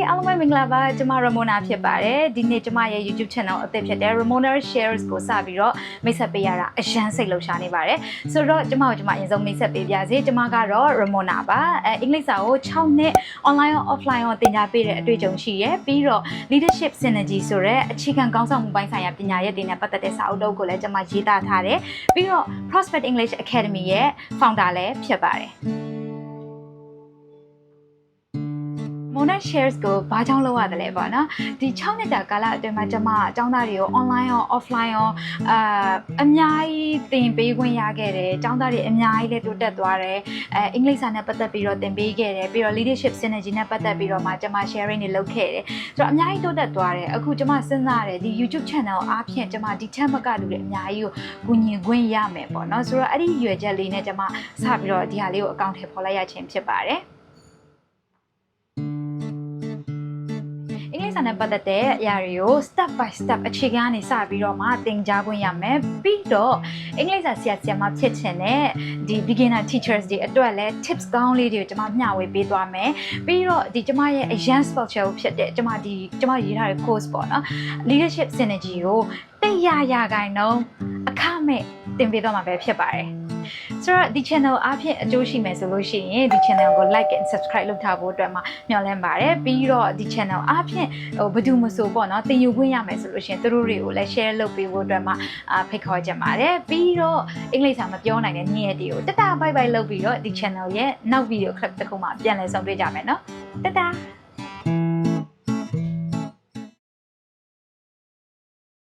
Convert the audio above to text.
အားလုံးပဲမင်္ဂလာပါကျွန်မ Ramona ဖြစ်ပါတယ်ဒီနေ့ကျွန်မရဲ့ YouTube channel အသစ်ဖြစ်တဲ့ Ramona Shares ကိုစပြီးတော့မိတ်ဆက်ပေးရတာအရန်စိတ်လှုပ်ရှားနေပါတယ်ဆိုတော့ကျွန်မအရင်ဆုံးမိတ်ဆက်ပေးပြစေကျွန်မကတော့ Ramona ပါအင်္ဂလိပ်စာကို6နှစ် online ရော offline ရောသင်ကြားပေးတဲ့အတွေ့အကြုံရှိရယ်ပြီးတော့ leadership synergy ဆိုတဲ့အခြေခံကောင်းဆောင်မှုပိုင်းဆိုင်ရာပညာရပ်တွေနဲ့ပတ်သက်တဲ့စာအုပ်တစ်ခုကိုလည်းကျွန်မရေးသားထားတယ်ပြီးတော့ Prospect English Academy ရဲ့ founder လည်းဖြစ်ပါတယ်Ramona Shares ကိုဘာကြောင့်လုပ်ရတယ်လဲပေါ့နော်ဒီ6နှစ်တာကာလအတွင်းမှာကျွန်မအကြောင်းသားတွေကို online ရော offline ရောအများကြီးသင်ပေးခွင့်ရခဲ့တယ်အကြောင်းသားတွေအများကြီးလည်းတိုးတက်သွားတယ်အင်္ဂလိပ်စာနဲ့ပတ်သက်ပြီးတော့သင်ပေးခဲ့တယ်ပြီးတော့ leadership synergy နဲ့ပတ်သက်ပြီးတော့မှကျွန်မ sharing တွေလုပ်ခဲ့တယ်ဆိုတော့အများကြီးတိုးတက်သွားတယ်အခုကျွန်မစဉ်းစားတယ်ဒီ YouTube channel အားဖြင့်ကျွန်မဒီထက်မကလူတွေအများကြီးကိုကူညီခွင့်ရမယ်ပေါ့နော်ဆိုတော့အဲ့ဒီရွယ်ချက်လေးနဲ့ကျွန်မစပြီးတော့ဒီဟာလေးကိုအကောင့်ထဲပေါ်လိုက်ရခြင်းဖြစ်ပါတယ်အင်္ဂလိပ်စာနဲ့ပတ်သက်တဲ့အရာတွေကို step by step အခြေခံကနေစပြီးတော့မှသင်ကြားခွင့်ရမယ်ပြီးတော့အင်္ဂလိပ်စာဆရာမဖြစ်ချင်တဲ့ဒီ beginner teachers တွေအတွက်လည်း tips ကောင်းလေးတွေကိုကျွန်မမျှဝေပေးသွားမယ်ပြီးတော့ဒီကျွန်မရဲ့ advanced spell ဖြစ်တဲ့ကျွန်မရေးထားတဲ့ course ပေါ့နော် leadership synergy ကို100%အခမဲ့သင်ပေးသွားမှာပဲဖြစ်ပါတယ်ဆိုတော့ဒီ channel အားဖြင့်အကျိုးရှိမယ်ဆိုလို့ရှိရင်ဒီ channel ကို like and subscribe လုပ်ထားဖို့အတွက်မှာမျှော်လင့်ပါတယ်ပြီးတော့ဒီ channel အားဖြင့်ဘယ်သူမဆိုပေါ့နော်သင်ယူခွင့်ရမယ်ဆိုလို့ရှိရင်သူတို့တွေကိုလည်း share လုပ်ပေးဖို့အတွက်မှာဖိတ်ခေါ်ချင်ပါတယ်ပြီးတော့အင်္ဂလိပ်စာမပြောနိုင်တဲ့နေ့ရက်တွေကိုတတ bye bye လုပ်ပြီးတော့ဒီ channel ရဲ့နောက် video clip တစ်ခုမှပြန်လည်ဆုံတွေ့ကြမယ်နော်တတ